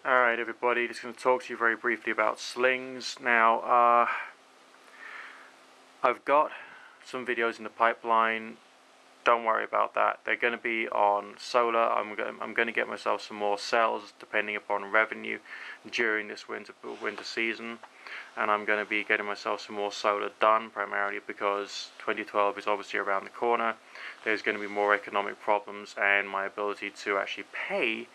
Alright everybody, just going to talk to you very briefly about slings. Now, I've got some videos in the pipeline. Don't worry about that. They're going to be on solar. I'm going to get myself some more cells depending upon revenue during this winter season, and I'm going to be getting myself some more solar done, primarily because 2012 is obviously around the corner. There's going to be more economic problems, and my ability to actually pay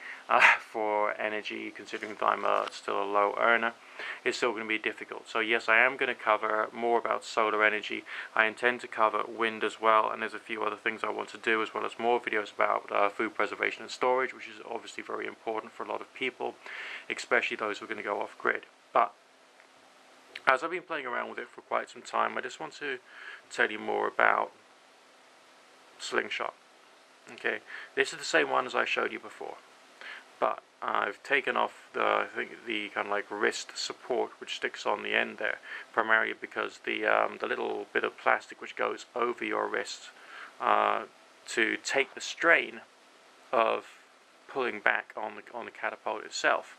for energy, considering that I'm still a low earner, is still going to be difficult. So yes, I am going to cover more about solar energy. I intend to cover wind as well, and there's a few other things I want to do, as well as more videos about food preservation and storage, which is obviously very important for a lot of people, especially those who are going to go off grid. But as I've been playing around with it for quite some time, I just want to tell you more about Slingshot. Okay, this is the same one as I showed you before, but I've taken off the kind of like wrist support which sticks on the end there, primarily because the little bit of plastic which goes over your wrist to take the strain of pulling back on the catapult itself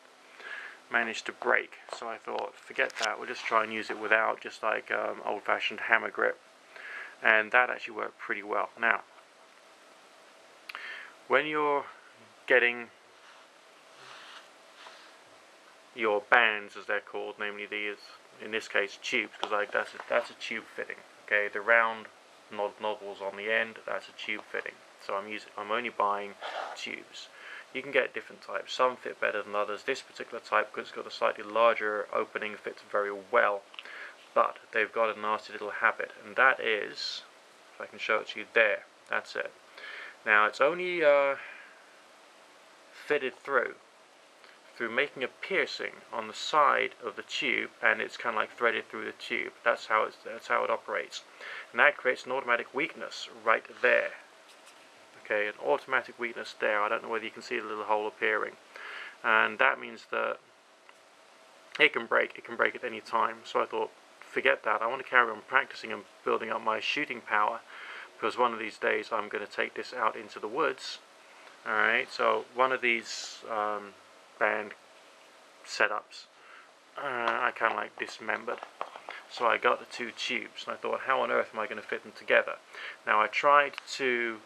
managed to break. So I thought, forget that, we'll just try and use it without, just like old-fashioned hammer grip, and that actually worked pretty well. Now, when you're getting your bands, as they're called, namely these, in this case, tubes, because like that's a tube fitting. Okay, the round nozzles on the end, that's a tube fitting. So I'm only buying tubes. You can get different types. Some fit better than others. This particular type, because it's got a slightly larger opening, fits very well. But they've got a nasty little habit, and that is, if I can show it to you there, that's it. Now it's only fitted through making a piercing on the side of the tube, and it's kind of like threaded through the tube. That's how it operates, and that creates an automatic weakness right there. Okay, an automatic weakness there. I don't know whether you can see the little hole appearing, and that means that it can break at any time. So I thought, forget that. I want to carry on practicing and building up my shooting power, because one of these days I'm going to take this out into the woods. Alright, so one of these band setups I kind of like dismembered. So I got the two tubes, and I thought, how on earth am I going to fit them together? Now I tried to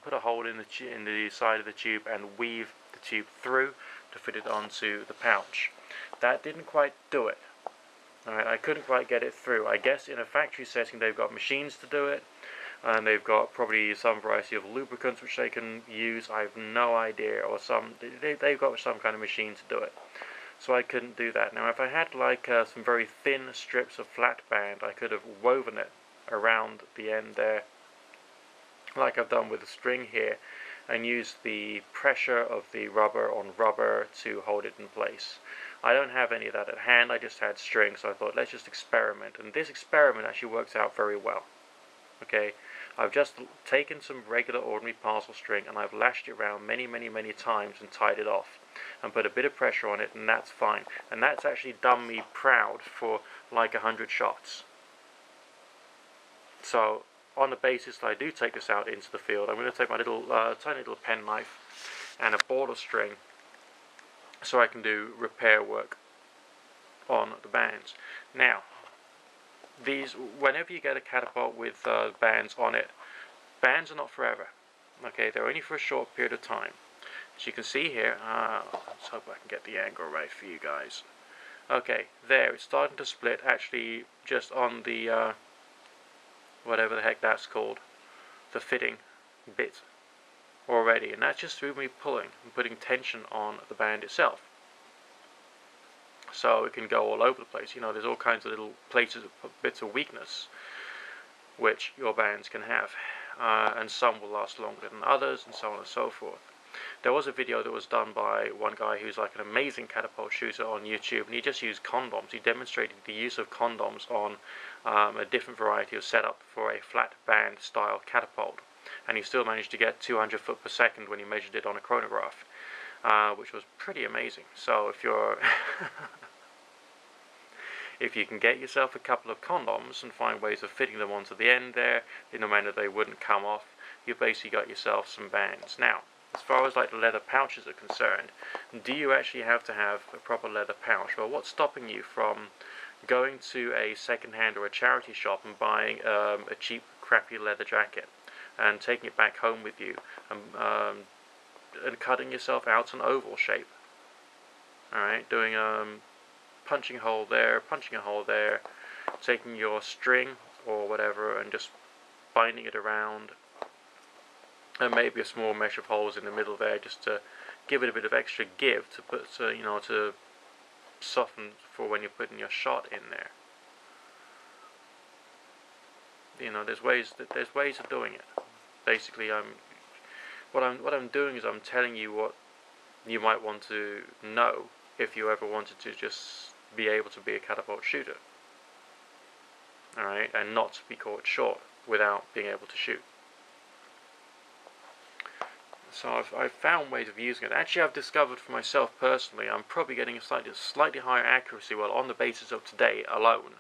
put a hole in the side of the tube and weave the tube through to fit it onto the pouch. That didn't quite do it. Alright, I couldn't quite get it through. I guess in a factory setting they've got machines to do it, and they've got probably some variety of lubricants which they can use. I have no idea, or they've got some kind of machine to do it. So I couldn't do that. Now if I had like some very thin strips of flat band, I could have woven it around the end there, like I've done with the string here, and used the pressure of the rubber on rubber to hold it in place. I don't have any of that at hand. I just had string, so I thought, let's just experiment, and this experiment actually works out very well. Okay, I've just taken some regular ordinary parcel string and I've lashed it around many times and tied it off and put a bit of pressure on it, and that's fine. And that's actually done me proud for like 100 shots. So on the basis that I do take this out into the field, I'm going to take my little tiny little pen knife and a ball of string so I can do repair work on the bands. Now, these, whenever you get a catapult with bands on it, bands are not forever. Okay, they're only for a short period of time. As you can see here, let's hope I can get the angle right for you guys. Okay, there, it's starting to split, actually just on the whatever the heck that's called, the fitting bit already, and that's just through me pulling and putting tension on the band itself. So it can go all over the place. You know, there's all kinds of little places, bits of weakness which your bands can have, and some will last longer than others, and so on and so forth. There was a video that was done by one guy who's like an amazing catapult shooter on YouTube, and he just used condoms. He demonstrated the use of condoms on a different variety of setup for a flat band style catapult, and he still managed to get 200 foot per second when he measured it on a chronograph, which was pretty amazing. So if you're if you can get yourself a couple of condoms and find ways of fitting them onto the end there in a manner they wouldn't come off, you've basically got yourself some bands. Now, as far as like the leather pouches are concerned, Do you actually have to have a proper leather pouch? Well, what's stopping you from going to a second-hand or a charity shop and buying a cheap, crappy leather jacket and taking it back home with you and cutting yourself out an oval shape? Alright, doing punching a hole there, taking your string or whatever and just binding it around, and maybe a small mesh of holes in the middle there just to give it a bit of extra give to put to soften for when you're putting your shot in there. There's ways of doing it. Basically, what I'm doing is I'm telling you what you might want to know if you ever wanted to just be able to be a catapult shooter. Alright, and not to be caught short without being able to shoot. So I've found ways of using it. Actually, I've discovered for myself personally, I'm probably getting a slightly higher accuracy. Well, on the basis of today alone,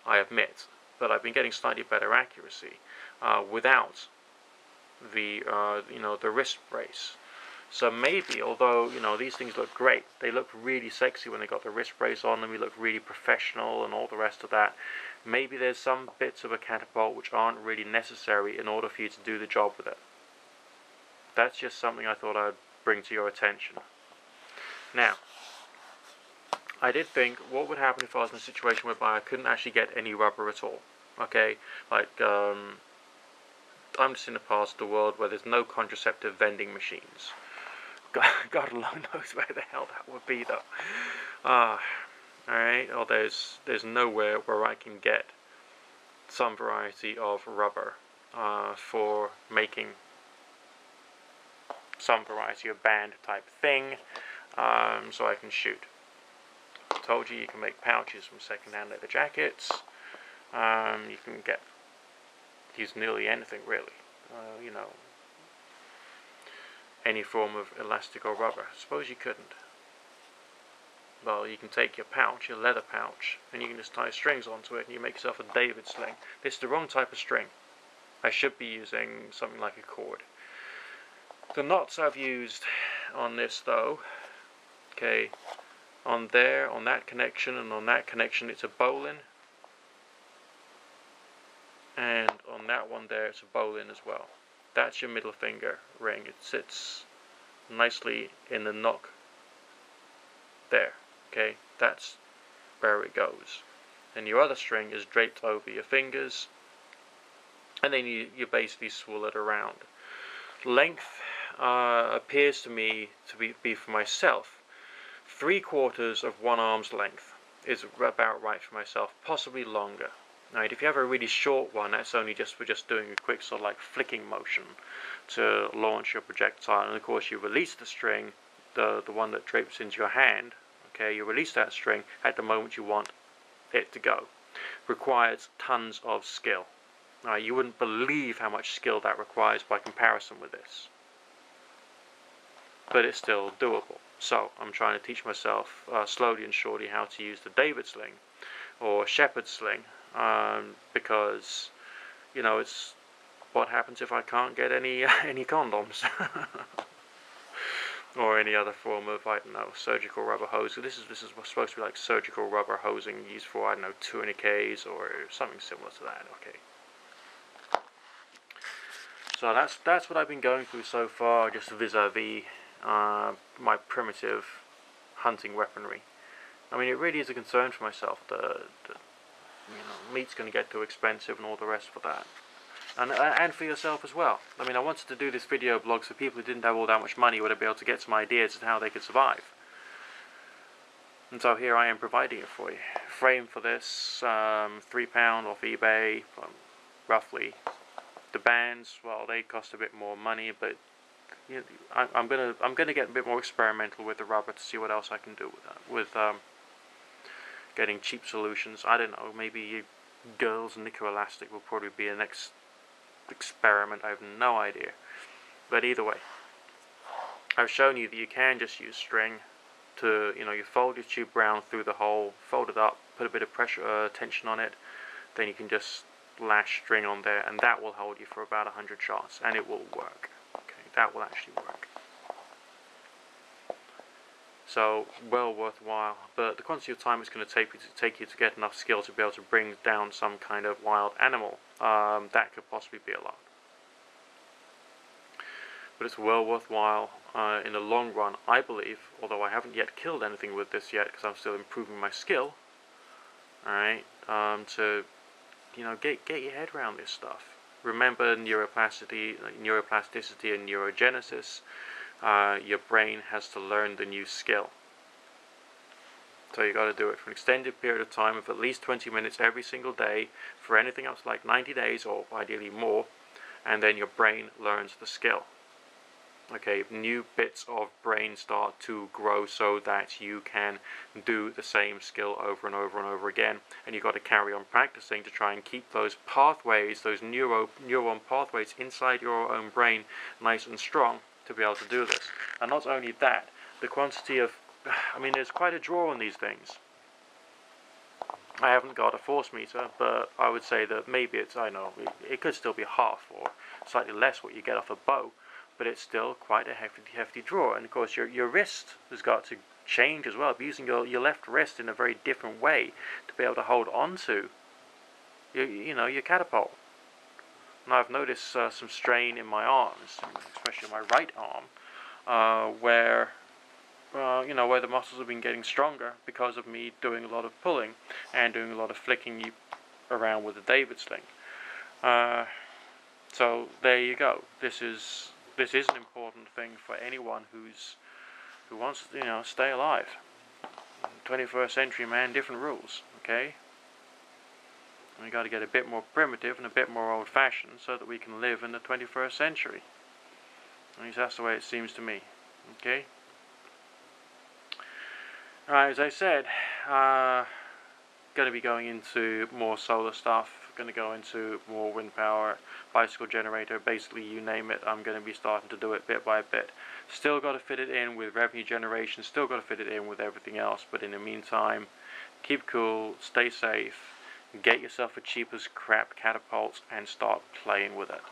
I admit, but I've been getting slightly better accuracy without the the wrist brace. So maybe, although these things look great, they look really sexy when they got the wrist brace on them. We look really professional and all the rest of that. Maybe there's some bits of a catapult which aren't really necessary in order for you to do the job with it. That's just something I thought I'd bring to your attention. Now, I did think, what would happen if I was in a situation whereby I couldn't actually get any rubber at all? Okay, like I'm just in a part of the world where there's no contraceptive vending machines. God alone knows where the hell that would be, though. Alright, or there's nowhere where I can get some variety of rubber for making some variety of band type thing, so I can shoot. I told you can make pouches from second-hand leather jackets. You can use nearly anything really. Any form of elastic or rubber. Suppose you couldn't. Well, you can take your pouch, your leather pouch, and you can just tie strings onto it and you make yourself a David sling. This is the wrong type of string. I should be using something like a cord. The knots I've used on this though, okay, on that connection and on that connection it's a bowline, and on that one there it's a bowline as well. That's your middle finger ring. It sits nicely in the nook there, okay, that's where it goes. And your other string is draped over your fingers, and then you basically swirl it around. Length appears to me to be for myself 3/4 of one arm's length is about right for myself, possibly longer. Right, if you have a really short one, that's only just for doing a quick sort of like flicking motion to launch your projectile. And of course you release the string, the one that drapes into your hand, okay, you release that string at the moment you want it to go. Requires tons of skill. You wouldn't believe how much skill that requires by comparison with this. But it's still doable. So I'm trying to teach myself slowly and surely how to use the David sling or shepherd sling, because it's what happens if I can't get any condoms or any other form of, I don't know, surgical rubber hose. This is supposed to be like surgical rubber hosing used for, I don't know, tourniquets or something similar to that. Okay. So that's what I've been going through so far, just vis-a-vis my primitive hunting weaponry. I mean, it really is a concern for myself. The meat's going to get too expensive and all the rest for that, and for yourself as well. I mean, I wanted to do this video blog so people who didn't have all that much money would be able to get some ideas as to how they could survive. And so here I am providing it for you. Frame for this, £3 off eBay, roughly. The bands, well, they cost a bit more money, but I'm gonna get a bit more experimental with the rubber to see what else I can do with that. With getting cheap solutions. I don't know. Maybe girls Nicoelastic will probably be the next experiment. I have no idea. But either way, I've shown you that you can just use string to, you fold your tube round through the hole, fold it up, put a bit of pressure, tension on it, then you can just lash string on there, and that will hold you for about 100 shots, and it will work. Okay, that will actually work. So well worthwhile. But the quantity of time it's going to take you to get enough skill to be able to bring down some kind of wild animal, that could possibly be a lot. But it's well worthwhile in the long run, I believe, although I haven't yet killed anything with this yet because I'm still improving my skill. Alright, to, you know, get your head around this stuff. Remember neuroplasticity and neurogenesis. Your brain has to learn the new skill. So you got to do it for an extended period of time of at least 20 minutes every single day for anything else like 90 days or ideally more, and then your brain learns the skill. Okay, new bits of brain start to grow so that you can do the same skill over and over and over again, and you've got to carry on practicing to try and keep those pathways, those neuron pathways inside your own brain nice and strong to be able to do this. And not only that, the quantity of, I mean, there's quite a draw on these things. I haven't got a force meter, but I would say that maybe it's, I know, it could still be half or slightly less what you get off a bow, but it's still quite a hefty draw. And of course your wrist has got to change as well, using your left wrist in a very different way to be able to hold on to your catapult. And I've noticed some strain in my arms, especially my right arm, where where the muscles have been getting stronger because of me doing a lot of pulling and doing a lot of flicking around with the David sling. So there you go. This is an important thing for anyone who wants to stay alive. 21st century, man, different rules. Okay. We got to get a bit more primitive and a bit more old-fashioned so that we can live in the 21st century. At least that's the way it seems to me. Okay. Alright, as I said, going to be going into more solar stuff, going to go into more wind power, bicycle generator, basically you name it, I'm going to be starting to do it bit by bit. Still got to fit it in with revenue generation, still got to fit it in with everything else, but in the meantime, keep cool, stay safe, get yourself a cheap as crap catapult and start playing with it.